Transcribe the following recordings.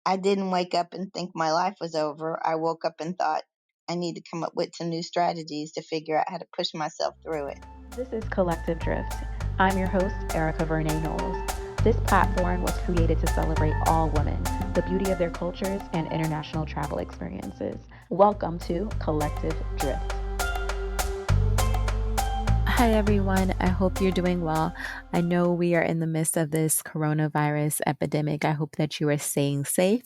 I didn't wake up and think my life was over. I woke up and thought I need to come up with some new strategies to figure out how to push myself through it. This is Collective Drift. I'm your host, Erica Knowles. This platform was created to celebrate all women, the beauty of their cultures, and international travel experiences. Welcome to Collective Drift. Hi, everyone. I hope you're doing well. I know we are in the midst of this coronavirus epidemic. I hope that you are staying safe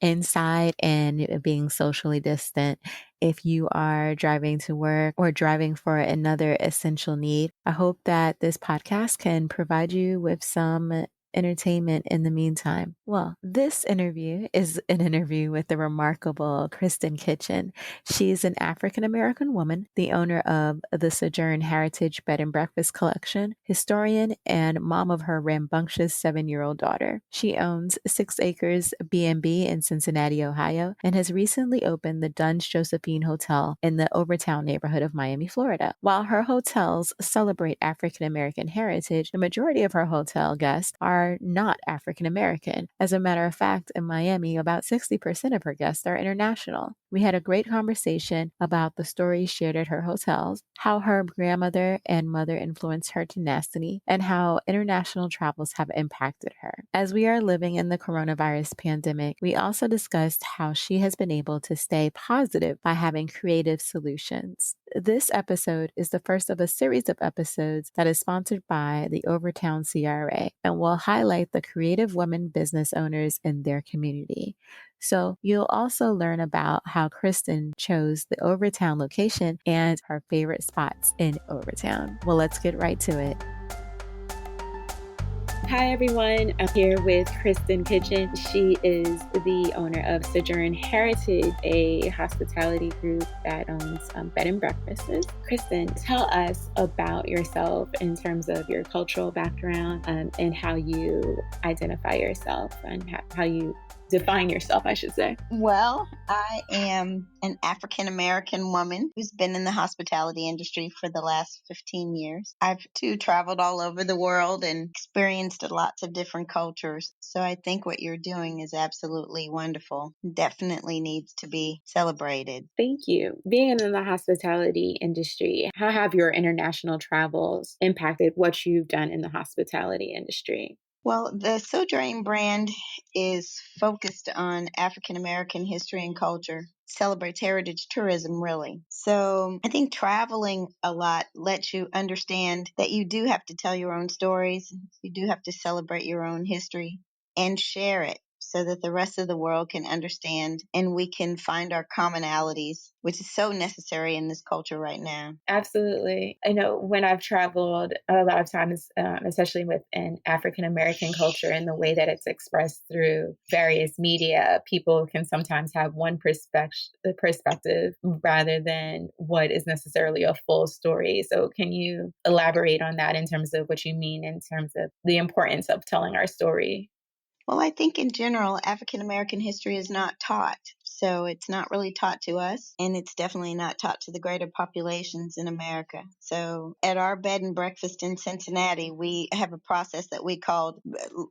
inside and being socially distant. If you are driving to work or driving for another essential need, I hope that this podcast can provide you with some entertainment in the meantime. Well, this interview is an interview with the remarkable Kristin Kitchen. She's an African-American woman, the owner of the Sojourn Heritage Bed and Breakfast Collection, historian, and mom of her rambunctious 7-year-old daughter. She owns 6 Acres B&B in Cincinnati, Ohio, and has recently opened the Dunn's Josephine Hotel in the Overtown neighborhood of Miami, Florida. While her hotels celebrate African-American heritage, the majority of her hotel guests are not African American. As a matter of fact, in Miami, about 60% of her guests are international. We had a great conversation about the stories shared at her hotels, how her grandmother and mother influenced her tenacity, and how international travels have impacted her. As we are living in the coronavirus pandemic, we also discussed how she has been able to stay positive by having creative solutions. This episode is the first of a series of episodes that is sponsored by the Overtown CRA and will highlight the creative women business owners in their community. So you'll also learn about how Kristin chose the Overtown location and her favorite spots in Overtown. Well, let's get right to it. Hi, everyone. I'm here with Kristin Kitchen. She is the owner of Sojourn Heritage, a hospitality group that owns bed and breakfasts. Kristin, tell us about yourself in terms of your cultural background and how you identify yourself and how you define yourself, I should say. Well, I am an African-American woman who's been in the hospitality industry for the last 15 years. I've too traveled all over the world and experienced lots of different cultures. So I think what you're doing is absolutely wonderful. Definitely needs to be celebrated. Thank you. Being in the hospitality industry, how have your international travels impacted what you've done in the hospitality industry? Well, the Sojourn brand is focused on African American history and culture, celebrates heritage tourism, really. So I think traveling a lot lets you understand that you do have to tell your own stories, you do have to celebrate your own history and share it so that the rest of the world can understand and we can find our commonalities, which is so necessary in this culture right now. Absolutely. I know when I've traveled a lot of times, especially with an African American culture and the way that it's expressed through various media, people can sometimes have one perspective rather than what is necessarily a full story. So can you elaborate on that in terms of what you mean in terms of the importance of telling our story? Well, I think in general, African American history is not taught. So it's not really taught to us, and it's definitely not taught to the greater populations in America. So at our bed and breakfast in Cincinnati, we have a process that we called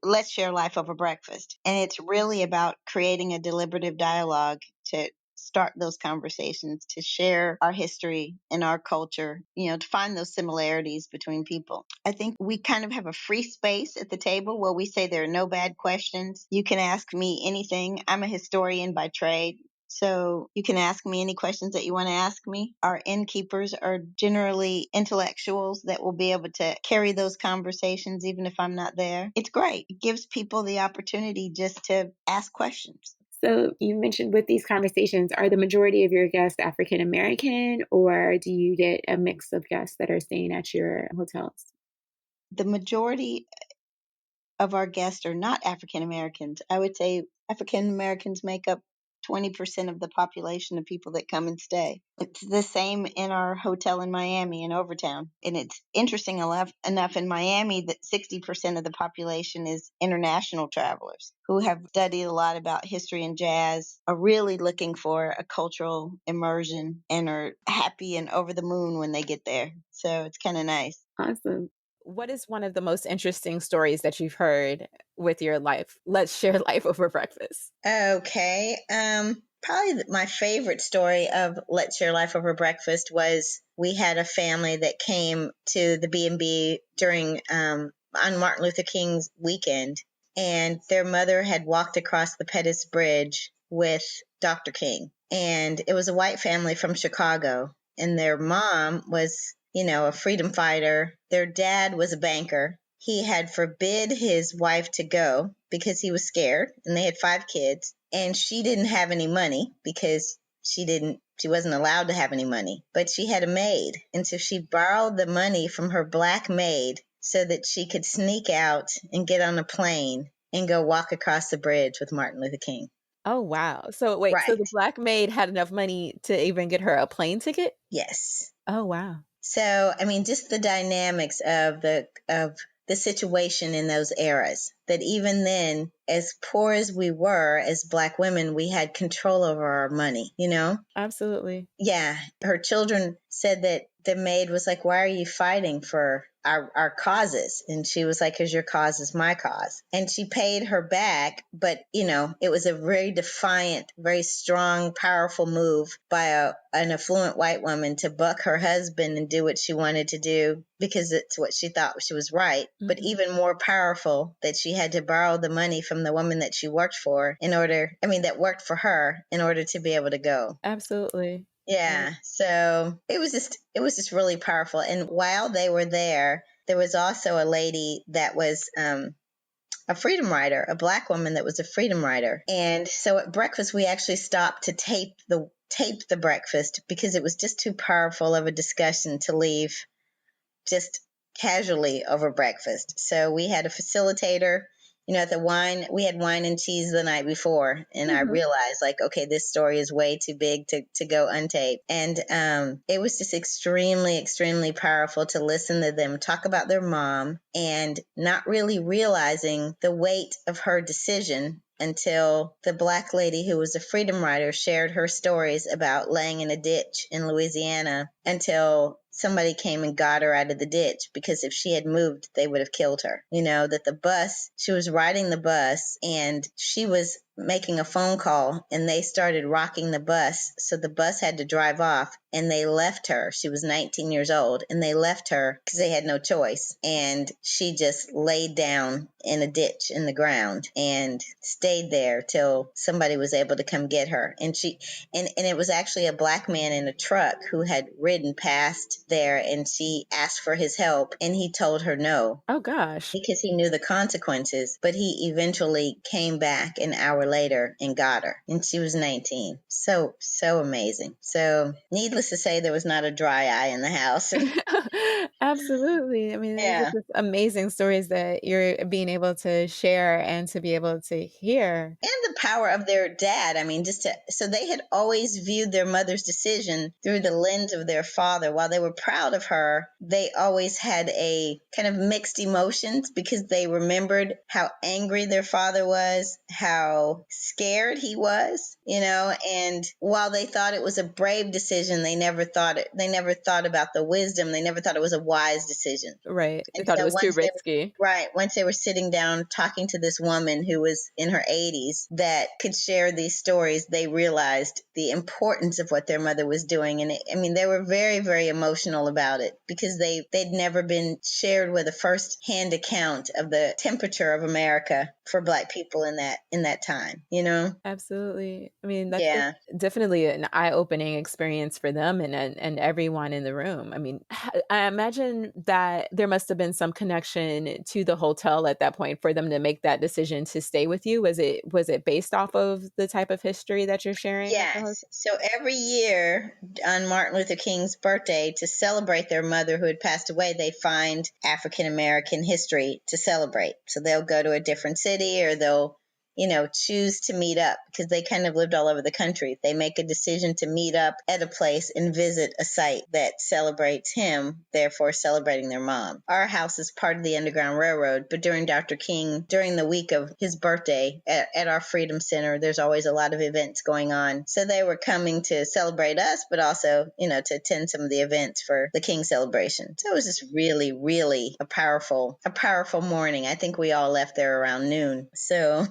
Let's Share Life Over Breakfast. And it's really about creating a deliberative dialogue to start those conversations, to share our history and our culture, to find those similarities between people. I think we kind of have a free space at the table where we say there are no bad questions. You can ask me anything. I'm a historian by trade. So you can ask me any questions that you want to ask me. Our innkeepers are generally intellectuals that will be able to carry those conversations even if I'm not there. It's great. It gives people the opportunity just to ask questions. So you mentioned with these conversations, are the majority of your guests African American, or do you get a mix of guests that are staying at your hotels? The majority of our guests are not African Americans. I would say African Americans make up 20% of the population of people that come and stay. It's the same in our hotel in Miami in Overtown. And it's interesting enough in Miami that 60% of the population is international travelers who have studied a lot about history and jazz, are really looking for a cultural immersion and are happy and over the moon when they get there. So it's kind of nice. Awesome. what is one of the most interesting stories that you've heard with your life? Let's share life over breakfast. Okay. Probably my favorite story of Let's Share Life Over Breakfast was we had a family that came to the B&B during on Martin Luther King's weekend, and their mother had walked across the Pettus Bridge with Dr. King, and it was a white family from Chicago, and their mom was, a freedom fighter. Their dad was a banker. He had forbid his wife to go because he was scared, and they had 5 kids, and she didn't have any money because she wasn't allowed to have any money, but she had a maid, and so she borrowed the money from her black maid so that she could sneak out and get on a plane and go walk across the bridge with Martin Luther King. Oh, wow. So wait, so Right. the black maid had enough money to even get her a plane ticket? Yes. Oh, wow. So, I mean, just the dynamics of the situation in those eras, that even then, as poor as we were as black women, we had control over our money, Absolutely. Yeah, her children said that the maid was like, "Why are you fighting for our causes?" And she was like, "Because your cause is my cause." And she paid her back, but it was a very defiant, very strong, powerful move by an affluent white woman to buck her husband and do what she wanted to do because it's what she thought she was right. But even more powerful, that she had to borrow the money from the woman that she worked for that worked for her in order to be able to go. Absolutely. Yeah, so it was just really powerful. And while they were there was also a lady that was a freedom rider, a black woman that was a freedom rider. And so at breakfast we actually stopped to tape the breakfast because it was just too powerful of a discussion to leave just casually over breakfast. So we had a facilitator. At we had wine and cheese the night before, and I realized, like, okay, this story is way too big to go untaped. And it was just extremely, extremely powerful to listen to them talk about their mom and not really realizing the weight of her decision until the black lady who was a freedom rider shared her stories about laying in a ditch in Louisiana until somebody came and got her out of the ditch, because if she had moved, they would have killed her. That she was riding the bus and she was making a phone call and they started rocking the bus. So the bus had to drive off and they left her. She was 19 years old and they left her because they had no choice. And she just laid down in a ditch in the ground and stayed there till somebody was able to come get her. And it was actually a black man in a truck who had ridden past there, and she asked for his help and he told her no. Oh, gosh. Because he knew the consequences, but he eventually came back an hour later and got her, and she was 19. So amazing. So needless to say, there was not a dry eye in the house. Absolutely. I mean, these are Yeah. just amazing stories that you're being able to share and to be able to hear. And the power of their dad. I mean, so they had always viewed their mother's decision through the lens of their father. While they were proud of her, they always had a kind of mixed emotions because they remembered how angry their father was, how scared he was, and while they thought it was a brave decision, they never thought about the wisdom. They never thought it was a wise decision. Right. They And thought it so was too risky. once they were sitting down talking to this woman who was in her 80s that could share these stories, they realized the importance of what their mother was doing. And they were very, very emotional about it because they'd never been shared with a first-hand account of the temperature of America for Black people in that time, Absolutely. I mean, that's Yeah. definitely an eye-opening experience for them and everyone in the room. I mean, I imagine that there must have been some connection to the hotel at that point for them to make that decision to stay with you. Was it based off of the type of history that you're sharing at the hotel? Yes. So every year on Martin Luther King's birthday, to celebrate their mother who had passed away, they find African American history to celebrate. So they'll go to a different city, or they'll choose to meet up because they kind of lived all over the country. They make a decision to meet up at a place and visit a site that celebrates him, therefore celebrating their mom. Our house is part of the Underground Railroad, but during Dr. King, during the week of his birthday at our Freedom Center, there's always a lot of events going on. So they were coming to celebrate us, but also, to attend some of the events for the King celebration. So it was just really, really a powerful morning. I think we all left there around noon. So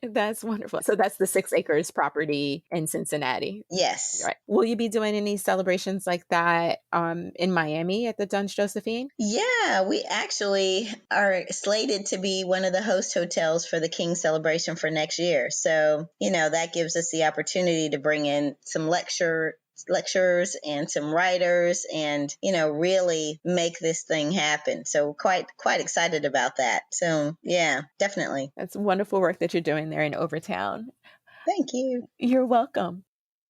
That's wonderful. So that's the 6 acres property in Cincinnati. yes. Right. Will you be doing any celebrations like that in Miami at the Duns Josephine? Yeah, we actually are slated to be one of the host hotels for the King celebration for next year. So, that gives us the opportunity to bring in some lecturers and some writers and really make this thing happen. So quite excited about that. So yeah, definitely. That's wonderful work that you're doing there in Overtown. Thank you. You're welcome.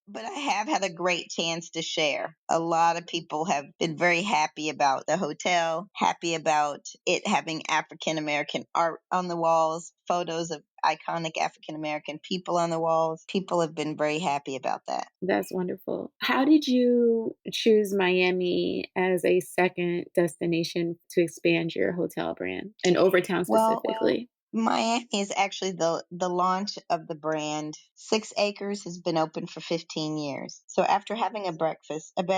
But I have had a great chance to share. A lot of people have been very happy about the hotel, happy about it having African American art on the walls, photos of iconic African American people on the walls. People have been very happy about that. That's wonderful. How did you choose Miami as a second destination to expand your hotel brand and Overtown Well, specifically? Miami is actually the launch of the brand. 6 Acres has been open for 15 years. So after having a bed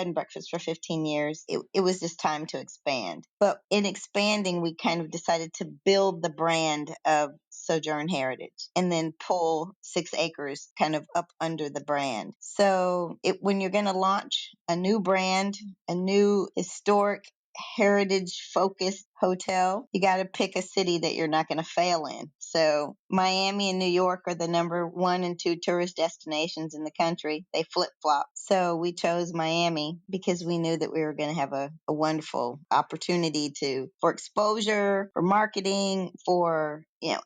and breakfast for 15 years, it was just time to expand. But in expanding, we kind of decided to build the brand of Sojourn Heritage and then pull 6 Acres kind of up under the brand. So when you're going to launch a new brand, a new historic heritage focused hotel, you got to pick a city that you're not going to fail in. So Miami and New York are the number 1 and 2 tourist destinations in the country. They flip flop. So we chose Miami because we knew that we were going to have a wonderful opportunity for exposure, for marketing, for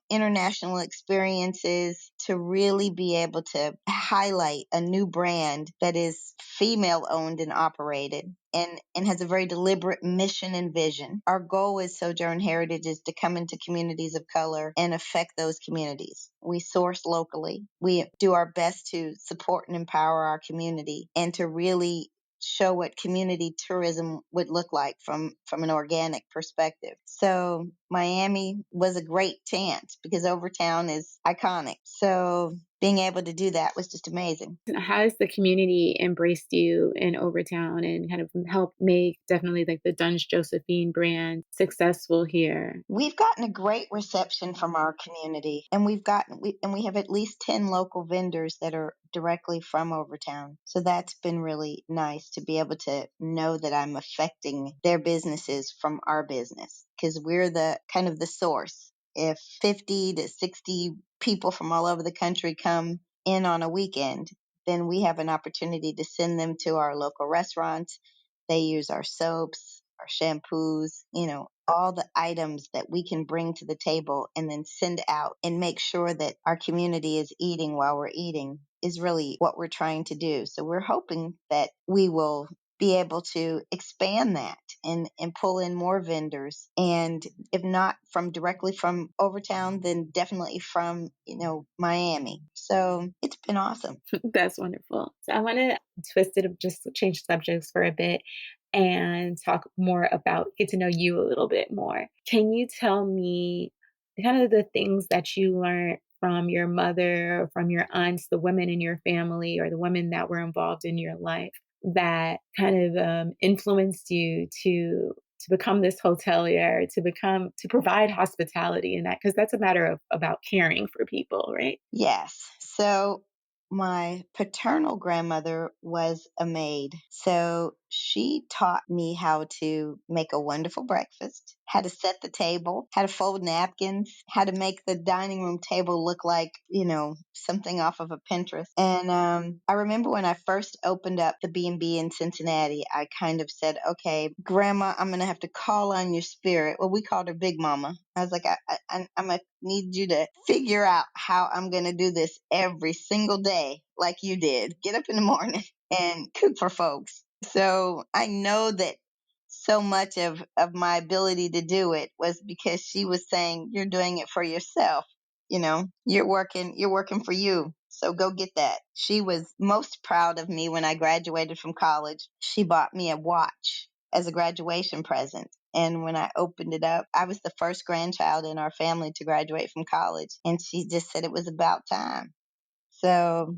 international experiences, to really be able to highlight a new brand that is female owned and operated and has a very deliberate mission and vision. Our goal as Sojourn Heritage is to come into communities of color and affect those communities. We source locally. We do our best to support and empower our community and to really show what community tourism would look like from an organic perspective. So Miami was a great chance because Overtown is iconic. So being able to do that was just amazing. How has the community embraced you in Overtown and kind of helped make definitely like the Duns Josephine brand successful here? We've gotten a great reception from our community, and we have at least 10 local vendors that are directly from Overtown. So that's been really nice to be able to know that I'm affecting their businesses from our business because we're the kind of the source. If 50 to 60 people from all over the country come in on a weekend, then we have an opportunity to send them to our local restaurants. They use our soaps, our shampoos, all the items that we can bring to the table and then send out and make sure that our community is eating while we're eating is really what we're trying to do. So we're hoping that we will be able to expand that and pull in more vendors. And if not directly from Overtown, then definitely from, Miami. So it's been awesome. That's wonderful. So I want to twist it, just change subjects for a bit and talk more about, get to know you a little bit more. Can you tell me kind of the things that you learned from your mother, from your aunts, the women in your family, or the women that were involved in your life that kind of influenced you to become this hotelier, to provide hospitality in that, because that's a matter of about caring for people, right? Yes. So my paternal grandmother was a maid. So she taught me how to make a wonderful breakfast, how to set the table, how to fold napkins, how to make the dining room table look like, something off of a Pinterest. And I remember when I first opened up the B&B in Cincinnati, I kind of said, okay, Grandma, I'm going to have to call on your spirit. Well, we called her Big Mama. I was like, I'm going to need you to figure out how I'm going to do this every single day like you did. Get up in the morning and cook for folks. So I know that so much of my ability to do it was because she was saying, you're doing it for yourself. you're working for you. So go get that. She was most proud of me when I graduated from college. She bought me a watch as a graduation present. And when I opened it up, I was the first grandchild in our family to graduate from college. And she just said it was about time. So,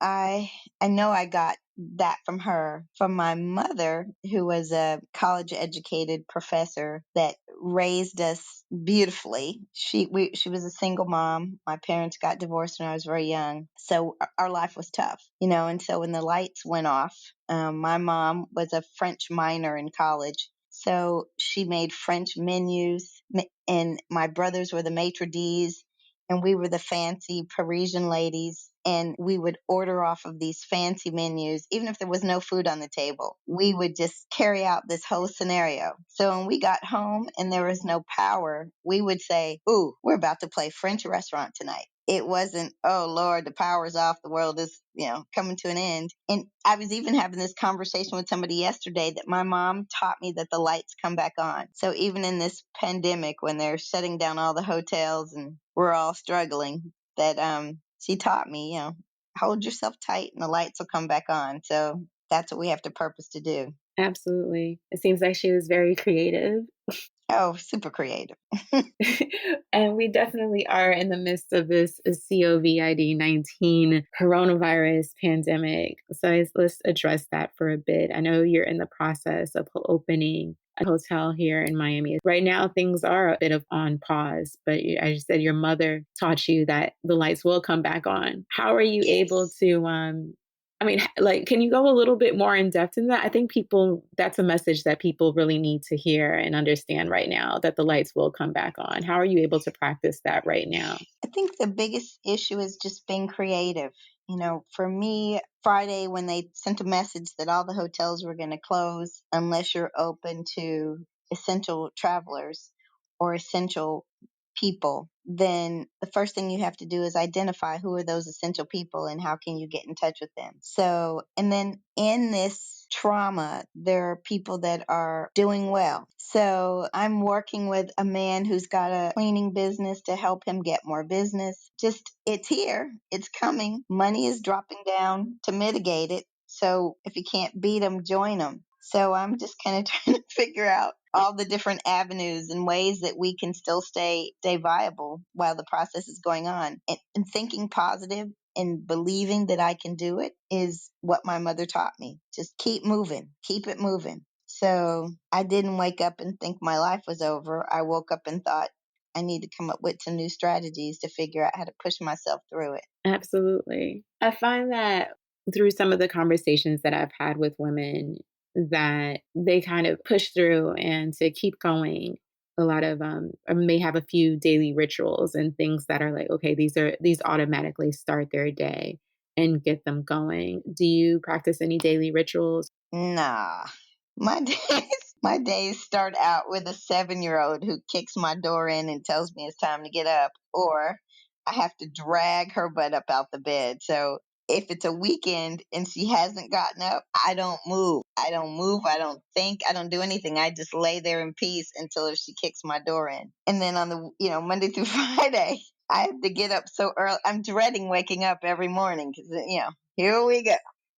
I know I got that from her, from my mother, who was a college educated professor that raised us beautifully. She was a single mom. My parents got divorced when I was very young. So our life was tough, and so when the lights went off, my mom was a French minor in college. So she made French menus, and my brothers were the maitre d's, and we were the fancy Parisian ladies, and we would order off of these fancy menus, even if there was no food on the table. We would just carry out this whole scenario. So when we got home and there was no power, we would say, "Ooh, we're about to play French restaurant tonight." It wasn't, "Oh Lord, the power's off, the world is, coming to an end." And I was even having this conversation with somebody yesterday that my mom taught me that the lights come back on. So even in this pandemic, when they're shutting down all the hotels and we're all struggling, that she taught me, hold yourself tight and the lights will come back on. So that's what we have to purpose to do. Absolutely. It seems like she was very creative. Oh, super creative. And we definitely are in the midst of this COVID-19 coronavirus pandemic. So let's address that for a bit. I know you're in the process of opening a hotel here in Miami. Right now, things are a bit of on pause, but as you said, your mother taught you that the lights will come back on. How are you able to, can you go a little bit more in depth in that? I think that's a message that people really need to hear and understand right now, that the lights will come back on. How are you able to practice that right now? I think the biggest issue is just being creative. For me, Friday, when they sent a message that all the hotels were going to close unless you're open to essential travelers or essential people, then the first thing you have to do is identify who are those essential people and how can you get in touch with them. So, and then in this trauma, there are people that are doing well. So I'm working with a man who's got a cleaning business to help him get more business. Just, it's here, it's coming. Money is dropping down to mitigate it. So if you can't beat them, join them. So I'm just kind of trying to figure out all the different avenues and ways that we can still stay viable while the process is going on. And thinking positive and believing that I can do it is what my mother taught me. Just keep moving, keep it moving. So I didn't wake up and think my life was over. I woke up and thought I need to come up with some new strategies to figure out how to push myself through it. Absolutely. I find that through some of the conversations that I've had with women, that they kind of push through and to keep going. A lot of or may have a few daily rituals and things that are like, okay, these automatically start their day and get them going. Do you practice any daily rituals? Nah, my days start out with a 7-year-old who kicks my door in and tells me it's time to get up, or I have to drag her butt up out the bed. So if it's a weekend and she hasn't gotten up, I don't move. I don't move. I don't think. I don't do anything. I just lay there in peace until she kicks my door in. And then on the, Monday through Friday, I have to get up so early. I'm dreading waking up every morning because, here we go,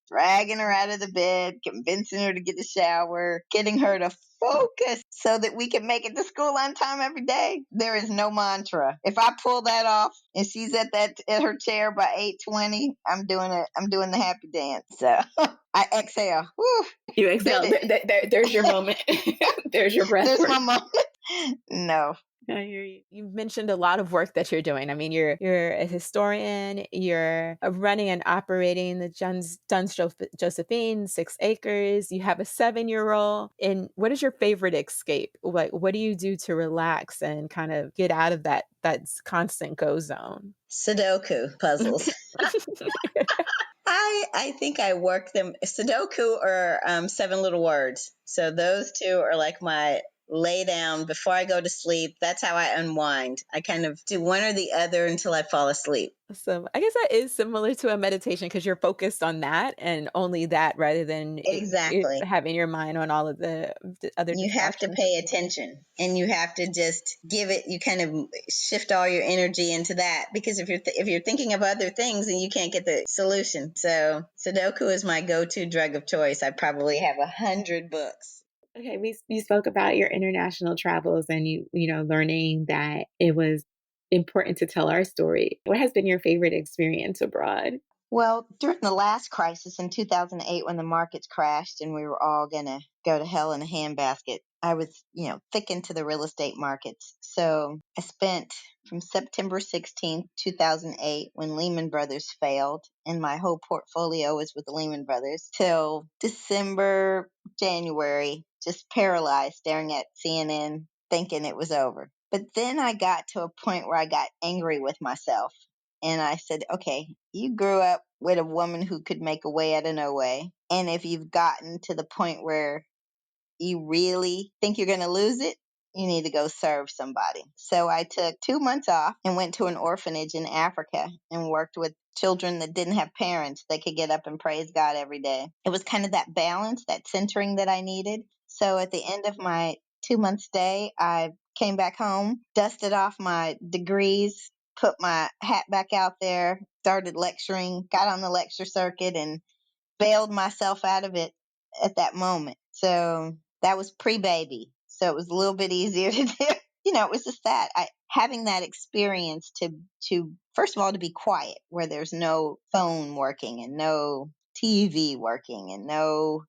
dragging her out of the bed, convincing her to get a shower, getting her to focus so that we can make it to school on time every day. There is no mantra. If I pull that off and she's at her chair by 8:20, I'm doing it. I'm doing the happy dance. So I exhale. Whew, You exhale. did it. There's your moment. There's your breath There's my work. moment. No. I hear you. You've mentioned a lot of work that you're doing. I mean, you're a historian. You're running and operating the Duns Josephine 6 acres. You have a 7-year-old. And what is your favorite escape? What do you do to relax and kind of get out of that constant go zone? Sudoku puzzles. I think I work them. Sudoku or 7 little words. So those two are like my lay down before I go to sleep. That's how I unwind. I kind of do one or the other until I fall asleep. So I guess that is similar to a meditation because you're focused on that and only that rather than Exactly. having your mind on all of the other You have to distractions. pay attention, and you have to just give it, you kind of shift all your energy into that, because if you're thinking of other things, then you can't get the solution. So Sudoku is my go-to drug of choice. I probably have 100 books. Okay, you spoke about your international travels and learning that it was important to tell our story. What has been your favorite experience abroad? Well, during the last crisis in 2008, when the markets crashed and we were all going to go to hell in a handbasket, I was, thick into the real estate markets. So I spent from September 16th, 2008, when Lehman Brothers failed, and my whole portfolio was with Lehman Brothers, till December, January, just paralyzed, staring at CNN, thinking it was over. But then I got to a point where I got angry with myself. And I said, okay, you grew up with a woman who could make a way out of no way. And if you've gotten to the point where you really think you're going to lose it, you need to go serve somebody. So I took 2 months off and went to an orphanage in Africa and worked with children that didn't have parents that could get up and praise God every day. It was kind of that balance, that centering that I needed. So at the end of my 2 month stay, I came back home, dusted off my degrees, put my hat back out there, started lecturing, got on the lecture circuit, and bailed myself out of it at that moment. So that was pre-baby. So it was a little bit easier to do. It was just that having that experience to first of all, to be quiet where there's no phone working and no TV working and no,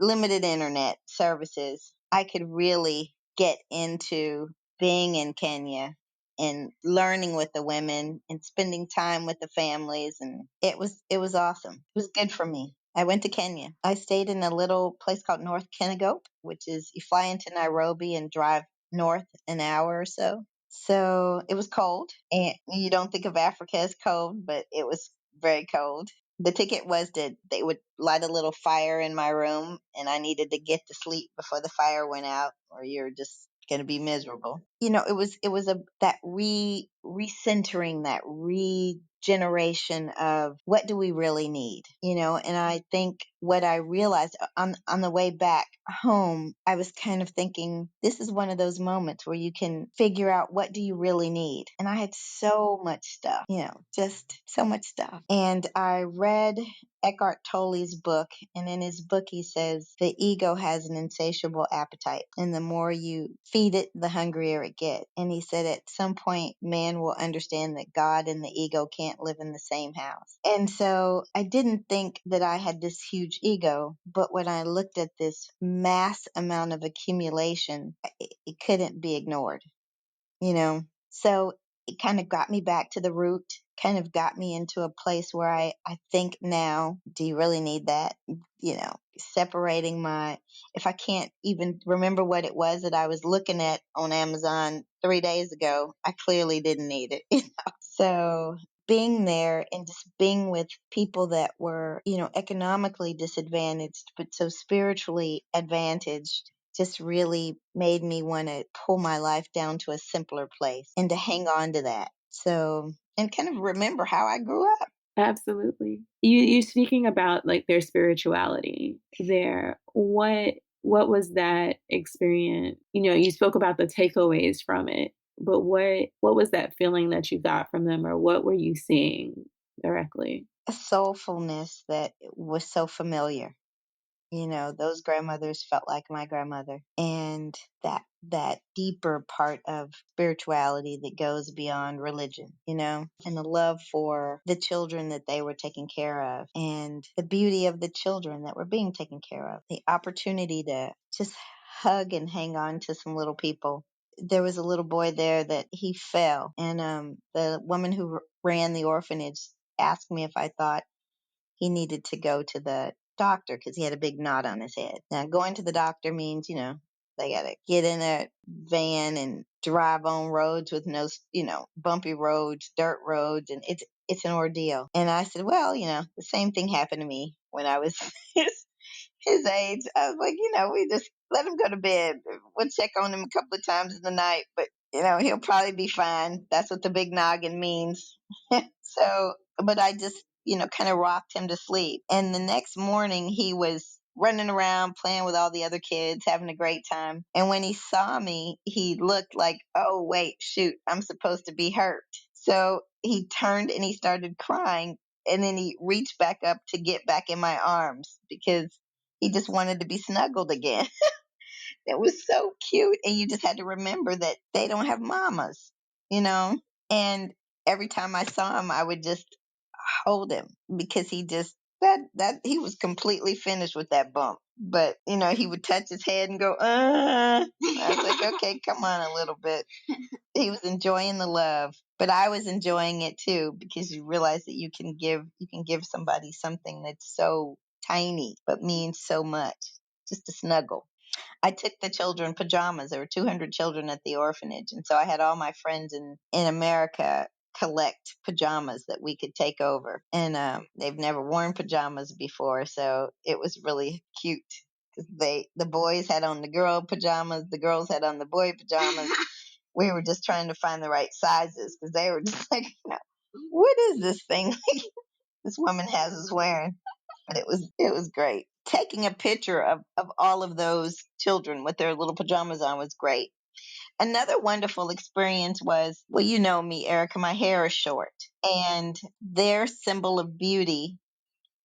limited internet services. I could really get into being in Kenya and learning with the women and spending time with the families, and it was awesome. It was good for me. I went to Kenya. I stayed in a little place called North Kenagope, which is, you fly into Nairobi and drive north an hour or so. So it was cold, and you don't think of Africa as cold, but it was very cold. The ticket was that they would light a little fire in my room, and I needed to get to sleep before the fire went out, or you're just going to be miserable. It was that recentering, that regeneration of what do we really need, and I think what I realized on the way back home, I was kind of thinking, this is one of those moments where you can figure out what do you really need. And I had so much stuff, just so much stuff. And I read Eckhart Tolle's book, and in his book he says the ego has an insatiable appetite, and the more you feed it, the hungrier it gets. And he said at some point man will understand that God and the ego can't live in the same house. And so I didn't think that I had this huge ego, but when I looked at this mass amount of accumulation, it couldn't be ignored, you know? So it kind of got me back to the root, kind of got me into a place where I think now, do you really need that? Separating if I can't even remember what it was that I was looking at on Amazon 3 days ago, I clearly didn't need it. So being there and just being with people that were, economically disadvantaged, but so spiritually advantaged, just really made me want to pull my life down to a simpler place and to hang on to that. So, and kind of remember how I grew up. Absolutely. You speaking about like their spirituality there. What was that experience? You spoke about the takeaways from it, but what was that feeling that you got from them, or what were you seeing directly? A soulfulness that was so familiar. Those grandmothers felt like my grandmother, and that deeper part of spirituality that goes beyond religion, and the love for the children that they were taking care of, and the beauty of the children that were being taken care of, the opportunity to just hug and hang on to some little people. There was a little boy there that he fell, and the woman who ran the orphanage asked me if I thought he needed to go to the doctor because he had a big knot on his head. Now, going to the doctor means, they got to get in a van and drive on roads with no, bumpy roads, dirt roads, and it's an ordeal. And I said, well, the same thing happened to me when I was his age. I was like, we just let him go to bed. We'll check on him a couple of times in the night, but he'll probably be fine. That's what the big noggin means. So, but I just, kind of rocked him to sleep. And the next morning, he was running around playing with all the other kids, having a great time. And when he saw me, he looked like, oh, wait, shoot, I'm supposed to be hurt. So he turned and he started crying. And then he reached back up to get back in my arms because he just wanted to be snuggled again. It was so cute. And you just had to remember that they don't have mamas, you know? And every time I saw him, I would just hold him because he just, that he was completely finished with that bump. But, he would touch his head and go, I was like, okay, come on a little bit. He was enjoying the love, but I was enjoying it too because you realize that you can give somebody something that's so tiny but means so much, just a snuggle. I took the children pajamas. There were 200 children at the orphanage, and so I had all my friends in America collect pajamas that we could take over, and they've never worn pajamas before, so it was really cute. The boys had on the girl pajamas, the girls had on the boy pajamas. We were just trying to find the right sizes because they were just like, what is this thing this woman has us wearing? But it was great. Taking a picture of all of those children with their little pajamas on was great. Another wonderful experience was, well, you know me, Erica, my hair is short. And their symbol of beauty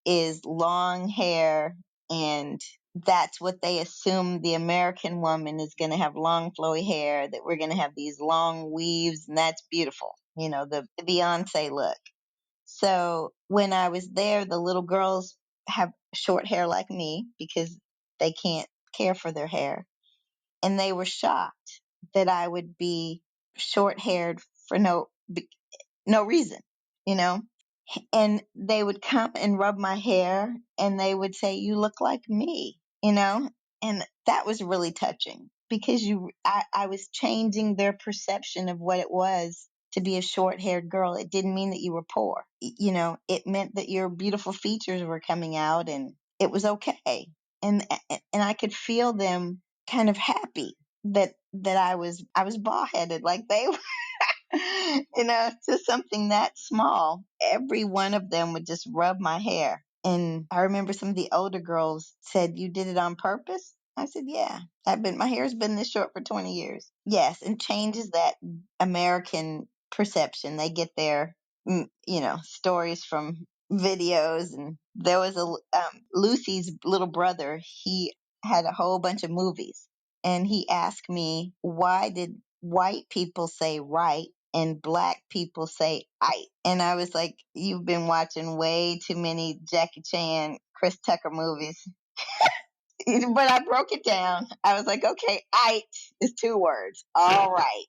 is long hair, and that's what they assume the American woman is going to have, long flowy hair, that we're going to have these long weaves, and that's beautiful, the Beyonce look. So when I was there, the little girls have short hair like me because they can't care for their hair. And they were shocked that I would be short haired for no reason, you know? And they would come and rub my hair and they would say, you look like me. And that was really touching because I was changing their perception of what it was to be a short haired girl. It didn't mean that you were poor. It meant that your beautiful features were coming out and it was okay. And I could feel them kind of happy that I was bald headed like they were. To something that small. Every one of them would just rub my hair. And I remember some of the older girls said, you did it on purpose? I said, yeah. My hair's been this short for 20 years. Yes, and changes that American perception. They get their, stories from videos. And there was Lucy's little brother. He had a whole bunch of movies. And he asked me, why did white people say right and black people say I? And I was like, you've been watching way too many Jackie Chan, Chris Tucker movies. But I broke it down. I was like, okay, I is 2 words. All right.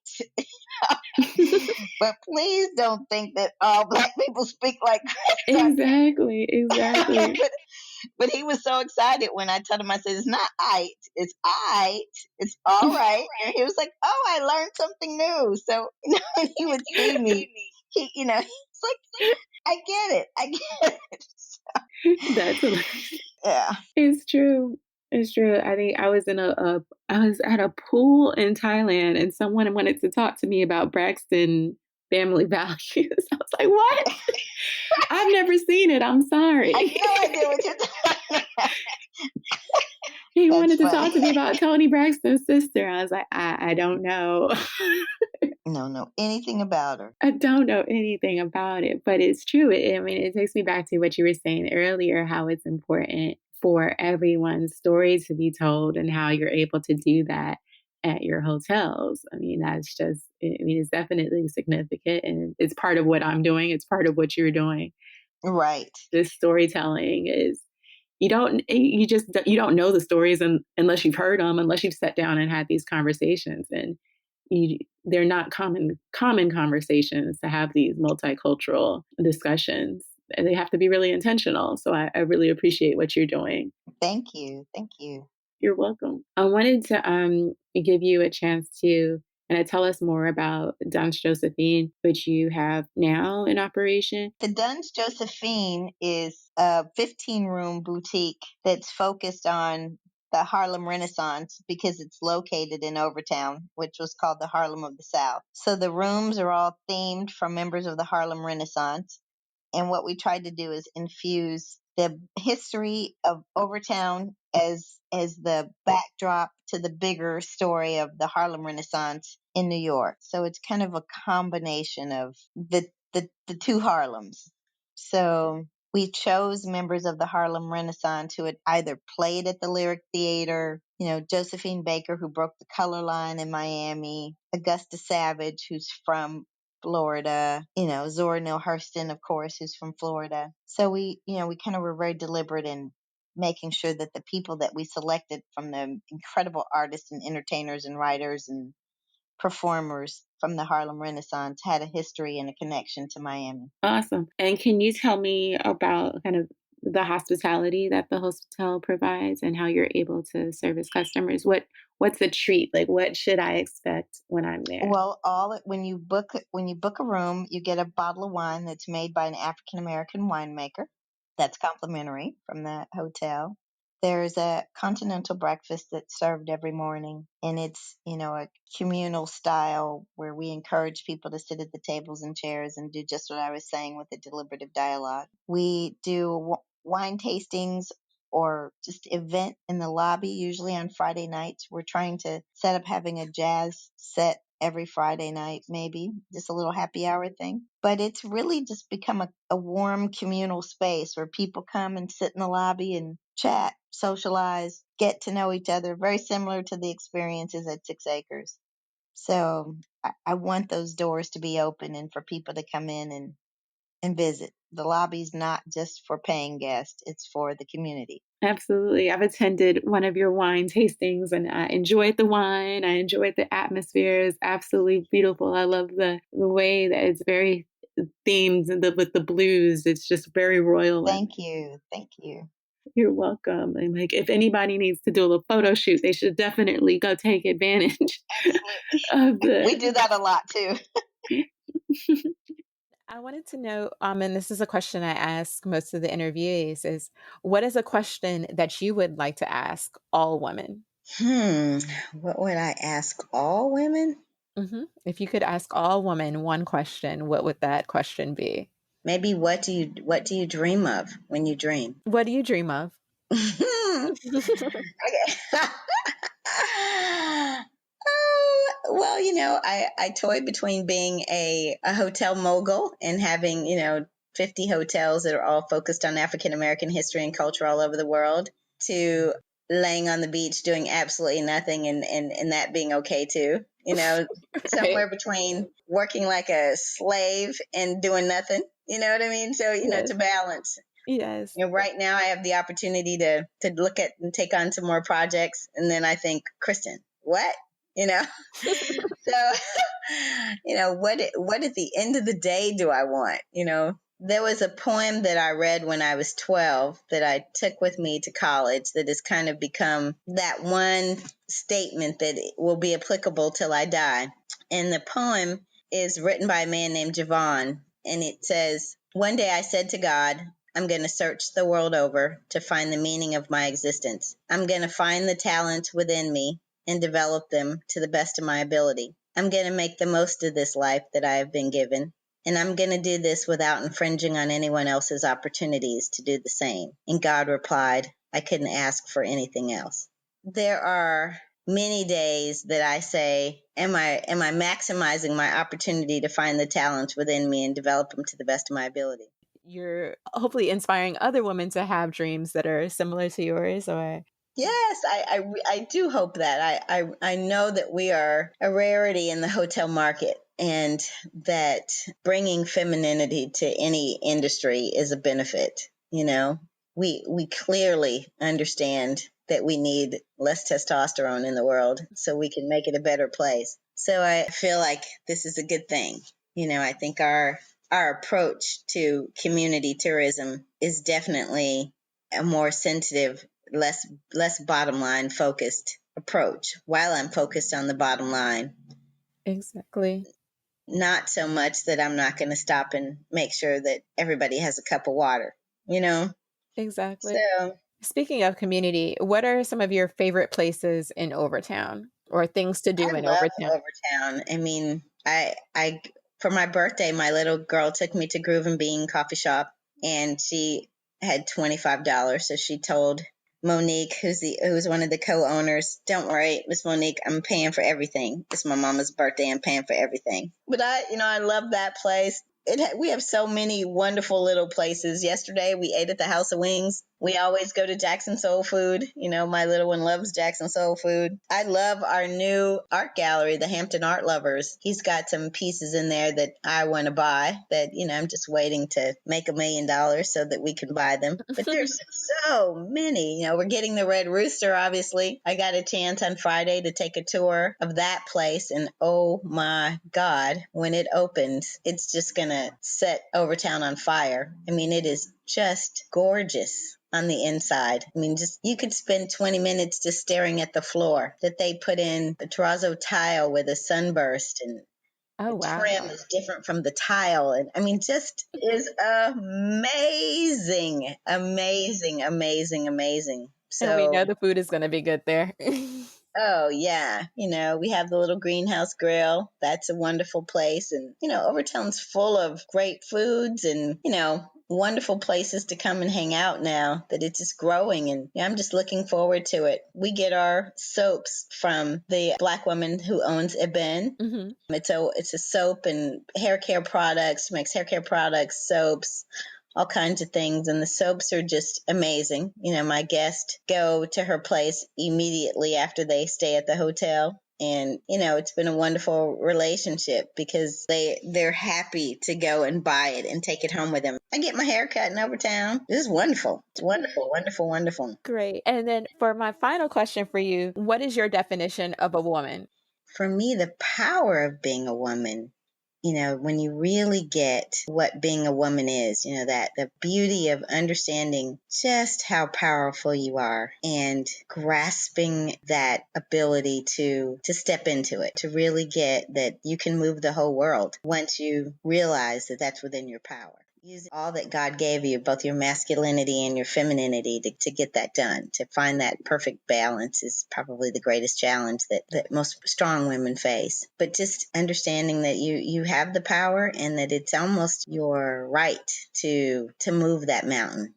But please don't think that all black people speak like Chris Tucker. Exactly. But he was so excited when I told him, I said, it's not I, it's I, it's all right. And he was like, oh, I learned something new. So, when he would see me, he's like, I get it. I get it. That's hilarious. Yeah. It's true. It's true. I think I was I was at a pool in Thailand and someone wanted to talk to me about Braxton family values. I was like, what? I've never seen it. I'm sorry. I have no idea what you're talking about. He That's wanted to funny. talk to me about Toni Braxton's sister. I was like, I don't know. Don't know anything about her. I don't know anything about it, but it's true. It takes me back to what you were saying earlier, how it's important for everyone's story to be told and how you're able to do that at your hotels. It's definitely significant and it's part of what I'm doing. It's part of what you're doing. Right. This storytelling is, you don't know the stories unless you've heard them, unless you've sat down and had these conversations. And they're not common conversations to have these multicultural discussions. And they have to be really intentional. So I really appreciate what you're doing. Thank you. Thank you. You're welcome. I wanted to give you a chance to tell us more about Duns Josephine, which you have now in operation. The Duns Josephine is a 15-room boutique that's focused on the Harlem Renaissance because it's located in Overtown, which was called the Harlem of the South. So the rooms are all themed from members of the Harlem Renaissance. And what we tried to do is infuse the history of Overtown as the backdrop to the bigger story of the Harlem Renaissance in New York. So it's kind of a combination of the two Harlems. So we chose members of the Harlem Renaissance who had either played at the Lyric Theater, Josephine Baker, who broke the color line in Miami, Augusta Savage, who's from Florida, Zora Neale Hurston, of course, who's from Florida. So we kind of were very deliberate in making sure that the people that we selected from the incredible artists and entertainers and writers and performers from the Harlem Renaissance had a history and a connection to Miami. Awesome. And can you tell me about kind of the hospitality that the hotel provides and how you're able to service customers? What's the treat? Like, what should I expect when I'm there? Well, when you book a room, you get a bottle of wine that's made by an African American winemaker. That's complimentary from the hotel. There's a continental breakfast that's served every morning, and it's, a communal style where we encourage people to sit at the tables and chairs and do just what I was saying with the deliberative dialogue. We do wine tastings or just event in the lobby, usually on Friday nights. We're trying to set up having a jazz set every Friday night, maybe just a little happy hour thing. But it's really just become a warm communal space where people come and sit in the lobby and chat, socialize, get to know each other, very similar to the experiences at 6 Acres. So I want those doors to be open and for people to come in and visit. The lobby's not just for paying guests, it's for the community. Absolutely. I've attended one of your wine tastings and I enjoyed the wine. I enjoyed the atmosphere. It's absolutely beautiful. I love the way that it's very themed with the blues. It's just very royal. Thank you. Thank you. You're welcome. And like, if anybody needs to do a little photo shoot, they should definitely go take advantage of We do that a lot too. I wanted to know, and this is a question I ask most of the interviewees, is what is a question that you would like to ask all women? What would I ask all women? If you could ask all women one question, what would that question be? Maybe what do you dream of when you dream? What do you dream of? Okay. Well, I toy between being a hotel mogul and having, 50 hotels that are all focused on African American history and culture all over the world, to laying on the beach doing absolutely nothing and that being okay too. Somewhere between working like a slave and doing nothing. You know what I mean? So, Yes. to balance. Yes. Right now I have the opportunity to look at and take on some more projects, and then I think, Kristin, what? So, what at the end of the day do I want? There was a poem that I read when I was 12 that I took with me to college that has kind of become that one statement that will be applicable till I die. And the poem is written by a man named Javon, and it says, "One day I said to God, I'm going to search the world over to find the meaning of my existence. I'm going to find the talents within me and develop them to the best of my ability. I'm going to make the most of this life that I have been given, and I'm going to do this without infringing on anyone else's opportunities to do the same." And God replied, "I couldn't ask for anything else." There are many days that I say, am I maximizing my opportunity to find the talents within me and develop them to the best of my ability? You're hopefully inspiring other women to have dreams that are similar to yours, or Yes, I do hope that. I know that we are a rarity in the hotel market, and that bringing femininity to any industry is a benefit. We clearly understand that we need less testosterone in the world so we can make it a better place. So I feel like this is a good thing. I think our approach to community tourism is definitely a more sensitive, less bottom line focused approach. While I'm focused on the bottom line, exactly. not so much that I'm not going to stop and make sure that everybody has a cup of water. Exactly. So Speaking of community, what are some of your favorite places in Overtown or things to do I in love Overtown? Overtown. I mean, for my birthday, my little girl took me to Groove and Bean Coffee Shop, and she had $25. So she told Monique, who's one of the co-owners, "Don't worry, Miss Monique, I'm paying for everything. It's my mama's birthday. I'm paying for everything." But I love that place. We have so many wonderful little places. Yesterday we ate at the House of Wings. We always go to Jackson Soul Food. My little one loves Jackson Soul Food. I love our new art gallery, the Hampton Art Lovers. He's got some pieces in there that I want to buy that, I'm just waiting to make $1 million so that we can buy them. But there's so many. We're getting the Red Rooster, obviously. I got a chance on Friday to take a tour of that place, and oh my God, when it opens, it's just going to set Overtown on fire. I mean, it is just gorgeous on the inside. I mean, just you could spend 20 minutes just staring at the floor that they put in the terrazzo tile with a sunburst, and Oh, the trim wow. is different from the tile. And I mean, just is amazing, amazing, amazing, amazing. And we So, know the food is going to be good there. oh yeah, we have the little greenhouse grill. That's a wonderful place, and Overtown's full of great foods and wonderful places to come and hang out now that it's just growing, and I'm just looking forward to it. We get our soaps from the black woman who owns Eben. Hmm. It's a soap and hair care products, makes hair care products, soaps, all kinds of things. And the soaps are just amazing. My guests go to her place immediately after they stay at the hotel. And, it's been a wonderful relationship because they're happy to go and buy it and take it home with them. I get my hair cut in Overtown. This is wonderful. It's wonderful, wonderful, wonderful. Great. And then for my final question for you, what is your definition of a woman? For me, the power of being a woman, when you really get what being a woman is, that the beauty of understanding just how powerful you are and grasping that ability to step into it, to really get that you can move the whole world once you realize that that's within your power. Using all that God gave you, both your masculinity and your femininity, to get that done, to find that perfect balance is probably the greatest challenge that most strong women face. But just understanding that you have the power and that it's almost your right to move that mountain,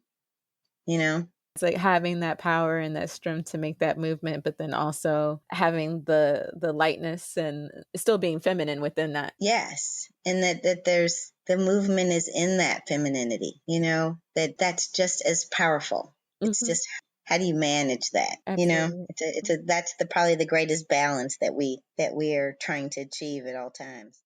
you know? It's like having that power and that strength to make that movement, but then also having the lightness and still being feminine within that. Yes. And that there's the movement is in that femininity, that's just as powerful. It's Hmm. just how do you manage that? Absolutely. That's probably the greatest balance that we are trying to achieve at all times.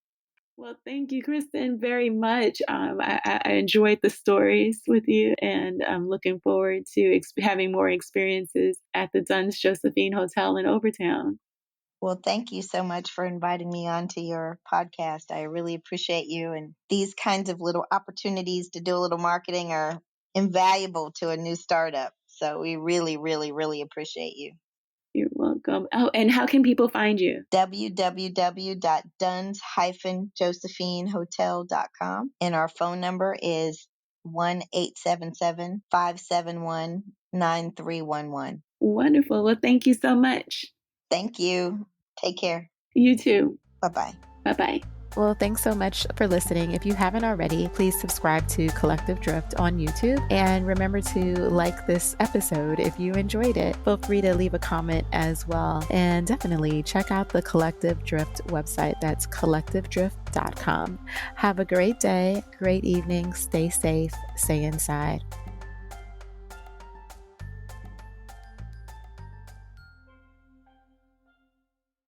Well, thank you, Kristin, very much. I enjoyed the stories with you, and I'm looking forward to having more experiences at the Duns Josephine Hotel in Overtown. Well, thank you so much for inviting me onto your podcast. I really appreciate you. And these kinds of little opportunities to do a little marketing are invaluable to a new startup. So we really, really, really appreciate you. You're welcome. Oh, and how can people find you? www.duns-josephinehotel.com. And our phone number is 1-877-571-9311. Wonderful. Well, thank you so much. Thank you. Take care. You too. Bye-bye. Bye-bye. Well, thanks so much for listening. If you haven't already, please subscribe to Collective Drift on YouTube. And remember to like this episode if you enjoyed it. Feel free to leave a comment as well. And definitely check out the Collective Drift website. That's collectivedrift.com. Have a great day, great evening. Stay safe, stay inside.